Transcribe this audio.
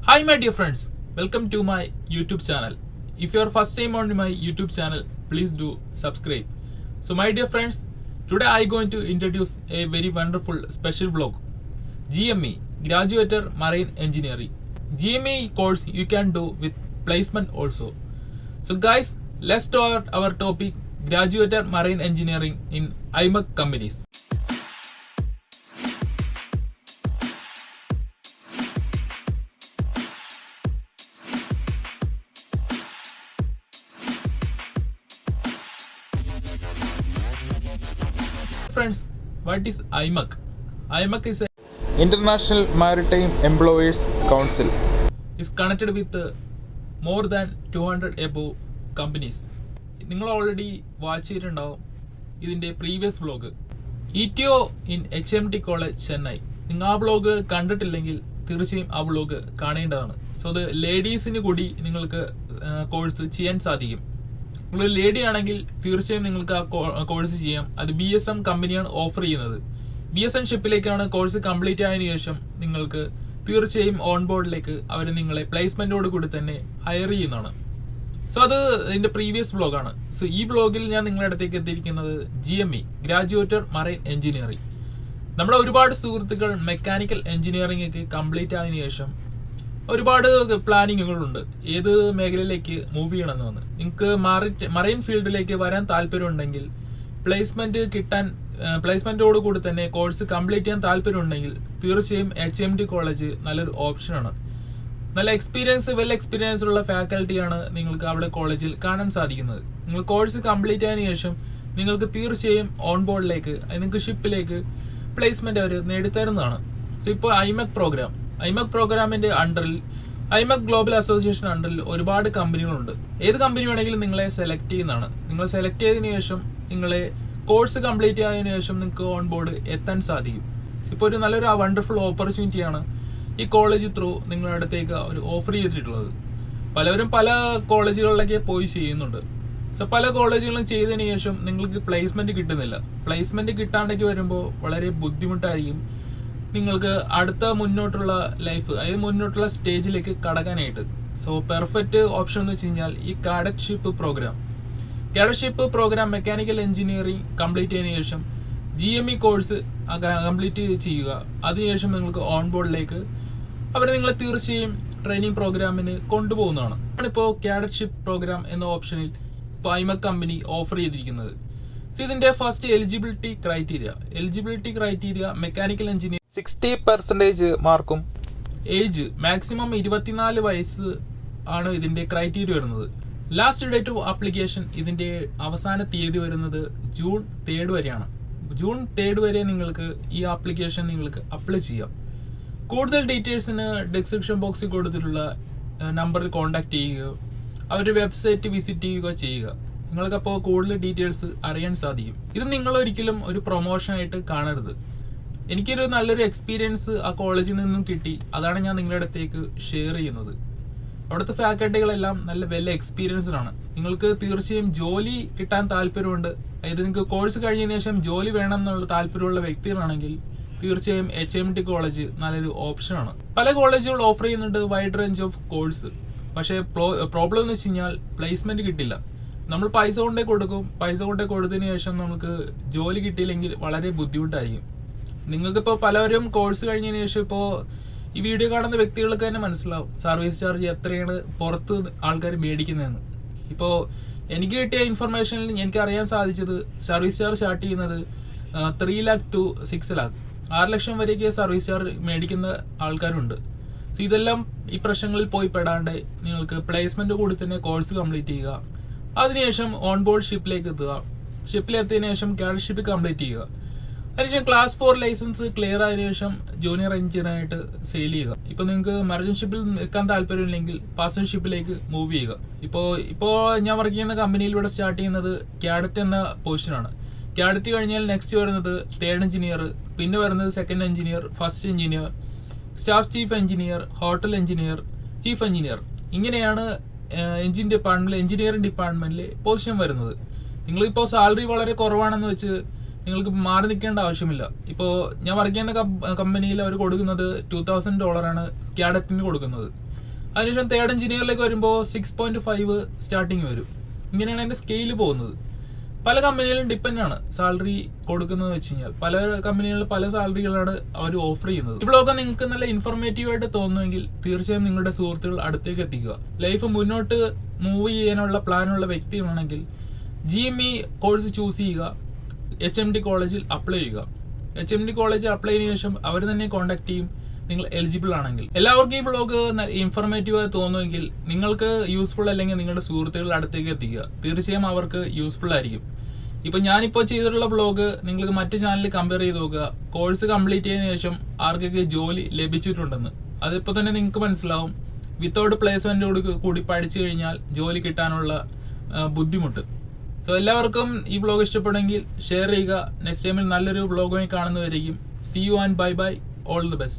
Hi my dear friends, welcome to my YouTube channel. If you are first time on my YouTube channel, please do subscribe. So my dear friends, today I going to introduce a very wonderful special vlog. GME, Graduated Marine Engineering. GME course you can do with placement also. So guys, let's start our topic, Graduated Marine Engineering in IMEC companies. Friends, what is IMEC? IMEC is a International Maritime Employers Council. is connected with more than 200 above companies. നിങ്ങൾ already watch ചെയ്തിട്ടുണ്ടാവും ഇതിൻ്റെ previous vlog ETO in HMT college Chennai. നിങ്ങൾ ആ vlog കണ്ടിട്ടില്ലെങ്കിൽ തീർച്ചയായും ആ vlog കാണേണ്ടതാണ്. So അത് ലേഡീസിന് കൂടി നിങ്ങൾക്ക് കോഴ്സ് ചെയ്യാൻ സാധിക്കും. നിങ്ങൾ ലേഡി ആണെങ്കിൽ തീർച്ചയായും നിങ്ങൾക്ക് ആ കോഴ്സ് ചെയ്യാം. അത് BSM കമ്പനിയാണ് ഓഫർ ചെയ്യുന്നത്. BSM ഷിപ്പിലേക്കാണ് കോഴ്സ് കംപ്ലീറ്റ് ആയതിനു ശേഷം നിങ്ങൾക്ക് തീർച്ചയായും ഓൺ ബോർഡിലേക്ക് അവർ നിങ്ങളെ പ്ലേസ്മെന്റോട് കൂടി തന്നെ ഹയർ ചെയ്യുന്നതാണ്. സോ അത് ഇതിന്റെ പ്രീവിയസ് വ്ലോഗാണ്. സോ ഈ വ്ലോഗിൽ ഞാൻ നിങ്ങളുടെ അടുത്തേക്ക് എത്തിയിരിക്കുന്നത് GME, ഗ്രാജുവേറ്റഡ് മറൈൻ എഞ്ചിനീയറിംഗ്. നമ്മുടെ ഒരുപാട് സുഹൃത്തുക്കൾ മെക്കാനിക്കൽ എഞ്ചിനീയറിംഗ് ഒക്കെ കംപ്ലീറ്റ് ആയതിനു ശേഷം ഒരുപാട് പ്ലാനിങ്ങുകളുണ്ട് ഏത് മേഖലയിലേക്ക് മൂവ് ചെയ്യണമെന്ന്. നിങ്ങൾക്ക് മറൈൻ ഫീൽഡിലേക്ക് വരാൻ താല്പര്യമുണ്ടെങ്കിൽ പ്ലേസ്മെന്റോട് കൂടി തന്നെ കോഴ്സ് കംപ്ലീറ്റ് ചെയ്യാൻ താല്പര്യമുണ്ടെങ്കിൽ തീർച്ചയായും HMT കോളേജ് നല്ലൊരു ഓപ്ഷനാണ്. നല്ല വെൽ എക്സ്പീരിയൻസ് ഉള്ള ഫാക്കൽറ്റിയാണ് നിങ്ങൾക്ക് അവിടെ കോളേജിൽ കാണാൻ സാധിക്കുന്നത്. നിങ്ങൾ കോഴ്സ് കംപ്ലീറ്റ് ആയതിനു ശേഷം നിങ്ങൾക്ക് തീർച്ചയായും ഓൺ ബോർഡിലേക്ക് നിങ്ങൾക്ക് ഷിപ്പിലേക്ക് പ്ലേസ്മെന്റ് അവർ നേടിത്തരുന്നതാണ്. സോ ഇപ്പോൾ IMEC പ്രോഗ്രാമിന്റെ അണ്ടറിൽ IMEC ഗ്ലോബൽ അസോസിയേഷൻ അണ്ടറിൽ ഒരുപാട് കമ്പനികളുണ്ട്. ഏത് കമ്പനി വേണമെങ്കിലും നിങ്ങളെ സെലക്ട് ചെയ്യുന്നതാണ്. നിങ്ങൾ സെലക്ട് ചെയ്തതിനു ശേഷം നിങ്ങളെ കോഴ്സ് കംപ്ലീറ്റ് ആയതിനു ശേഷം നിങ്ങൾക്ക് ഓൺ ബോർഡ് എത്താൻ സാധിക്കും. ഇപ്പോൾ ഒരു നല്ലൊരു വണ്ടർഫുൾ ഓപ്പർച്യൂണിറ്റിയാണ് ഈ കോളേജ് ത്രൂ നിങ്ങളുടെ അടുത്തേക്ക് അവർ ഓഫർ ചെയ്തിട്ടുള്ളത്. പലവരും പല കോളേജുകളിലൊക്കെ പോയി ചെയ്യുന്നുണ്ട്. സോ പല കോളേജുകളും ചെയ്തതിനു ശേഷം നിങ്ങൾക്ക് പ്ലേസ്മെന്റ് കിട്ടുന്നില്ല. പ്ലേസ്മെന്റ് കിട്ടാണ്ടേക്ക് വരുമ്പോൾ വളരെ ബുദ്ധിമുട്ടായിരിക്കും നിങ്ങൾക്ക് അടുത്ത മുന്നോട്ടുള്ള ലൈഫ്, അതായത് മുന്നോട്ടുള്ള സ്റ്റേജിലേക്ക് കടക്കാനായിട്ട്. സോ പെർഫെക്റ്റ് ഓപ്ഷൻ എന്ന് വെച്ച് കഴിഞ്ഞാൽ ഈ കാഡറ്റ്ഷിപ്പ് പ്രോഗ്രാം മെക്കാനിക്കൽ എഞ്ചിനീയറിംഗ് കംപ്ലീറ്റ് ചെയ്തതിനു ശേഷം GME കോഴ്സ് കംപ്ലീറ്റ് ചെയ്യുക. അതിനുശേഷം നിങ്ങൾക്ക് ഓൺ ബോർഡിലേക്ക് അവർ നിങ്ങളെ തീർച്ചയായും ട്രെയിനിങ് പ്രോഗ്രാമിന് കൊണ്ടുപോകുന്നതാണ്. ഇപ്പോൾ കാഡറ്റ്ഷിപ്പ് പ്രോഗ്രാം എന്ന ഓപ്ഷനിൽ ഇപ്പോൾ IMEC കമ്പനി ഓഫർ ചെയ്തിരിക്കുന്നത്. ഇതിന്റെ first eligibility criteria mechanical engineer 60% മാർക്കും ഏജ് മാക്സിമം 24 വയസ്സ് ആണ് ഇതിന്റെ ക്രൈറ്റീരിയ വരുന്നത്. ലാസ്റ്റ് ഡേറ്റ് ഓഫ് ആപ്ലിക്കേഷൻ ഇതിന്റെ അവസാന തീയതി വരുന്നത് June 3 വരെയാണ്. June 3 വരെ നിങ്ങൾക്ക് ഈ ആപ്ലിക്കേഷൻ നിങ്ങൾക്ക് അപ്ലൈ ചെയ്യാം. കൂടുതൽ ഡീറ്റെയിൽസിന് ഡിസ്ക്രിപ്ഷൻ ബോക്സിൽ കൊടുത്തിട്ടുള്ള നമ്പറിൽ കോൺടാക്ട് ചെയ്യുക, അവരുടെ വെബ്സൈറ്റ് വിസിറ്റ് ചെയ്യുക. നിങ്ങൾക്കപ്പോൾ കൂടുതൽ ഡീറ്റെയിൽസ് അറിയാൻ സാധിക്കും. ഇത് നിങ്ങൾ ഒരിക്കലും ഒരു പ്രൊമോഷനായിട്ട് കാണരുത്. എനിക്കൊരു നല്ലൊരു എക്സ്പീരിയൻസ് ആ കോളേജിൽ നിന്നും കിട്ടി. അതാണ് ഞാൻ നിങ്ങളുടെ അടുത്തേക്ക് ഷെയർ ചെയ്യുന്നത്. അവിടുത്തെ ഫാക്കൽറ്റികളെല്ലാം നല്ല വെൽ എക്സ്പീരിയൻസ്ഡ് ആണ്. നിങ്ങൾക്ക് തീർച്ചയായും ജോലി കിട്ടാൻ താല്പര്യമുണ്ട്, അതായത് നിങ്ങൾക്ക് കോഴ്സ് കഴിഞ്ഞതിന് ശേഷം ജോലി വേണം എന്നുള്ള താല്പര്യമുള്ള വ്യക്തികളാണെങ്കിൽ തീർച്ചയായും HMT കോളേജ് നല്ലൊരു ഓപ്ഷനാണ്. പല കോളേജുകൾ ഓഫർ ചെയ്യുന്നുണ്ട് വൈഡ് റേഞ്ച് ഓഫ് കോഴ്സ്. പക്ഷേ പ്രോബ്ലം എന്ന് വെച്ച് കഴിഞ്ഞാൽ പ്ലേസ്മെന്റ് കിട്ടില്ല. നമ്മൾ പൈസ കൊണ്ടേ കൊടുത്തതിന് ശേഷം നമുക്ക് ജോലി കിട്ടിയില്ലെങ്കിൽ വളരെ ബുദ്ധിമുട്ടായിരിക്കും. നിങ്ങൾക്കിപ്പോൾ പലവരും കോഴ്സ് കഴിഞ്ഞതിന് ശേഷം ഇപ്പോൾ ഈ വീഡിയോ കാണുന്ന വ്യക്തികൾക്ക് തന്നെ മനസ്സിലാവും സർവീസ് ചാർജ് എത്രയാണ് പുറത്ത് ആൾക്കാർ മേടിക്കുന്നതെന്ന്. ഇപ്പോൾ എനിക്ക് കിട്ടിയ ഇൻഫർമേഷനിൽ എനിക്ക് അറിയാൻ സാധിച്ചത് സർവീസ് ചാർജ് സ്റ്റാർട്ട് ചെയ്യുന്നത് 3 lakh to 6 lakh 6 ലക്ഷം വരെയൊക്കെ സർവീസ് ചാർജ് മേടിക്കുന്ന ആൾക്കാരുണ്ട്. സോ ഇതെല്ലാം ഈ പ്രശ്നങ്ങളിൽ പോയി പെടാണ്ട് നിങ്ങൾക്ക് പ്ലേസ്മെന്റ് കൂടി തന്നെ കോഴ്സ് കംപ്ലീറ്റ് ചെയ്യുക. അതിനുശേഷം ഓൺ ബോർഡ് ഷിപ്പിലേക്ക് എത്തുക. ഷിപ്പിലെത്തിയതിനു ശേഷം കാഡറ്റ്ഷിപ്പ് കംപ്ലീറ്റ് ചെയ്യുക. അതിനുശേഷം ക്ലാസ് 4 ലൈസൻസ് ക്ലിയർ ആയതിനു ശേഷം ജൂനിയർ എഞ്ചിനീയറായിട്ട് സെയിൽ ചെയ്യുക. ഇപ്പോൾ നിങ്ങൾക്ക് മർച്ചന്റ് ഷിപ്പിൽ നിൽക്കാൻ താല്പര്യമില്ലെങ്കിൽ പാസഞ്ചർ ഷിപ്പിലേക്ക് മൂവ് ചെയ്യുക. ഇപ്പോൾ ഞാൻ വർക്ക് ചെയ്യുന്ന കമ്പനിയിൽ ഇവിടെ സ്റ്റാർട്ട് ചെയ്യുന്നത് കാഡറ്റ് എന്ന പൊസിഷനാണ്. കാഡറ്റ് കഴിഞ്ഞാൽ നെക്സ്റ്റ് വരുന്നത് 3rd എഞ്ചിനീയർ, പിന്നെ വരുന്നത് 2nd engineer, 1st engineer, staff chief engineer, hotel engineer, chief engineer. ഇങ്ങനെയാണ് എഞ്ചിനീയറിംഗ് ഡിപ്പാർട്ട്മെന്റിൽ പൊസിഷൻ വരുന്നത്. നിങ്ങളിപ്പോൾ സാലറി വളരെ കുറവാണെന്ന് വെച്ച് നിങ്ങൾക്ക് മാറി നിൽക്കേണ്ട ആവശ്യമില്ല. ഇപ്പോൾ ഞാൻ വർക്ക് ചെയ്യുന്ന കമ്പനിയിൽ അവർ കൊടുക്കുന്നത് $2,000 കാഡറ്റിന് കൊടുക്കുന്നത്. അതിനുശേഷം തേർഡ് എഞ്ചിനീയറിലേക്ക് വരുമ്പോൾ 6.5 സ്റ്റാർട്ടിങ് വരും. ഇങ്ങനെയാണ് അതിന്റെ സ്കെയിൽ പോകുന്നത്. പല കമ്പനികളും ഡിപ്പെൻഡ് ആണ് സാലറി കൊടുക്കുന്നത് വെച്ച് കഴിഞ്ഞാൽ. പല കമ്പനികളിൽ പല സാലറികളാണ് അവർ ഓഫർ ചെയ്യുന്നത്. ഈ ബ്ലോഗ് നിങ്ങൾക്ക് നല്ല ഇൻഫോർമേറ്റീവ് ആയിട്ട് തോന്നുമെങ്കിൽ തീർച്ചയായും നിങ്ങളുടെ സുഹൃത്തുക്കൾ അടുത്തേക്ക് എത്തിക്കുക. ലൈഫ് മുന്നോട്ട് മൂവ് ചെയ്യാനുള്ള പ്ലാനുള്ള വ്യക്തിയാണെങ്കിൽ GME കോഴ്സ് ചൂസ് ചെയ്യുക. HMD കോളേജിൽ അപ്ലൈ ചെയ്യുക. HMD കോളേജിൽ അപ്ലൈ ചെയ്തതിനു ശേഷം അവർ തന്നെ കോൺടാക്ട് ചെയ്യും നിങ്ങൾ എലിജിബിൾ ആണെങ്കിൽ. എല്ലാവർക്കും ഈ ബ്ലോഗ് ഇൻഫോർമേറ്റീവ് ആയി തോന്നുമെങ്കിൽ നിങ്ങൾക്ക് യൂസ്ഫുൾ അല്ലെങ്കിൽ നിങ്ങളുടെ സുഹൃത്തുക്കൾ അടുത്തേക്ക് എത്തിക്കുക. തീർച്ചയായും അവർക്ക് യൂസ്ഫുൾ ആയിരിക്കും. ഇപ്പൊ ഞാനിപ്പോൾ ചെയ്തിട്ടുള്ള ബ്ലോഗ് നിങ്ങൾക്ക് മറ്റു ചാനലിൽ കമ്പയർ ചെയ്ത് നോക്കുക. കോഴ്സ് കംപ്ലീറ്റ് ചെയ്തതിനു ശേഷം ആർക്കൊക്കെ ജോലി ലഭിച്ചിട്ടുണ്ടെന്ന് അതിപ്പോ തന്നെ നിങ്ങൾക്ക് മനസ്സിലാവും. വിത്തൗട്ട് പ്ലേസ്മെന്റോട് കൂടി പഠിച്ചു കഴിഞ്ഞാൽ ജോലി കിട്ടാനുള്ള ബുദ്ധിമുട്ട്. സോ എല്ലാവർക്കും ഈ ബ്ലോഗ് ഇഷ്ടപ്പെടുമെങ്കിൽ ഷെയർ ചെയ്യുക. നെക്സ്റ്റ് ടൈമിൽ നല്ലൊരു ബ്ലോഗുമായി കാണുന്നവരായിരിക്കും. See you and bye bye. All the best.